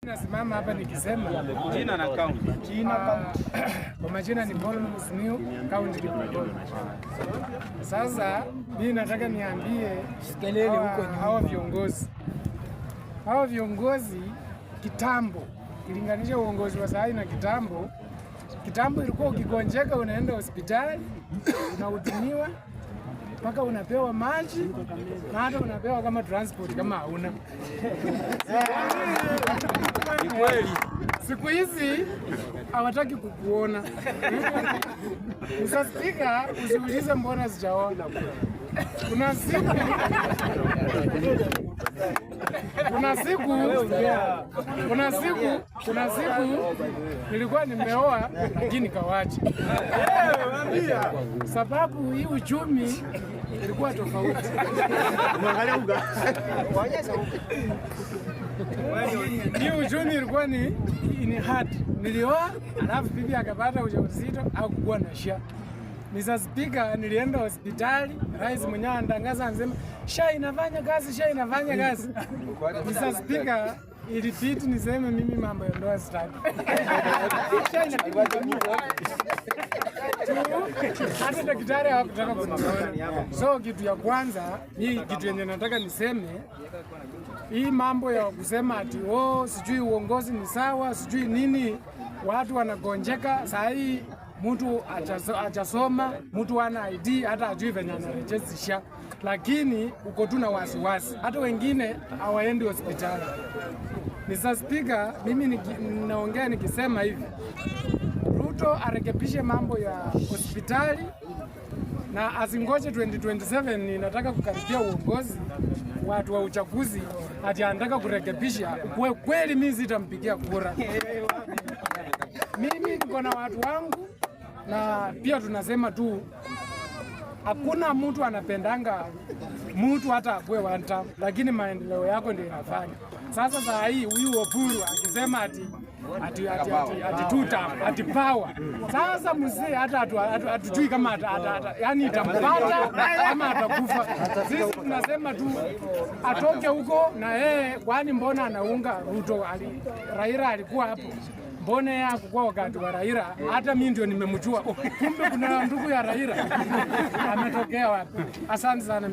Nasimama hapa nikisema jina na kaunti. Kwa majina ni Paul Musniu, kaunti Kipokeo. Sasa mimi nataka niambie kelele huko hao viongozi kitambo, kilinganisha uongozi wa sasa na kitambo. Kitambo ilikuwa ukigonjeka unaenda hospitali unahudumiwa mpaka unapewa maji na hata unapewa kama transport kama hauna. Ni kweli. Siku hizi hawataki kukuona. Mr. Speaker, usiulize mbona sijaona. Kuna siku nilikuwa nimeoa lakini kawacha. Sababu hii uchumi ilikuwa tofauti. Hii uchumi ilikuwa ni hard. Nilioa alafu bibi akapata ujauzito au kukua na SHA. Mr. Speaker, nilienda hospitali, rais mwenyewe anatangaza anasema SHA inafanya kazi. Mr. Speaker, ilibidi niseme mimi mambo ya ndoa sitaki. Hata daktari hawakutaka kuniona. So kitu ya kwanza, hii kitu yenye nataka niseme, hii mambo ya kusema ati sijui uongozi ni sawa, sijui nini, watu wanagonjeka saa hii. Mtu hajasoma, mtu ana ID, hata ajui venye anarejisha, lakini uko tu na wasiwasi. Hata wengine hawaendi hospitali. Mr. Speaker, mimi naongea nikisema hivi, Ruto arekebishe mambo ya hospitali na asingoje 2027. Ninataka kukaribia uongozi, watu wa uchaguzi ati anataka kurekebisha. Kwa kweli mimi sitampigia kura. Mimi niko na watu wangu na pia tunasema tu hakuna mtu anapendanga mtu hata akwe wanta, lakini maendeleo yako ndio inafanya. Sasa saa hii huyu Oburu akisema ati power. Sasa mzee hata hatujui kama yani itampata ama atakufa. Sisi tunasema tu atoke huko na yeye, kwani mbona anaunga Ruto? Raila alikuwa hapo. Mbona yeye hakukuwa wakati wa Raila? Hata mimi ndio nimemjua. Kumbe kuna ndugu ya Raila. Ametokea wapi? Asante sana.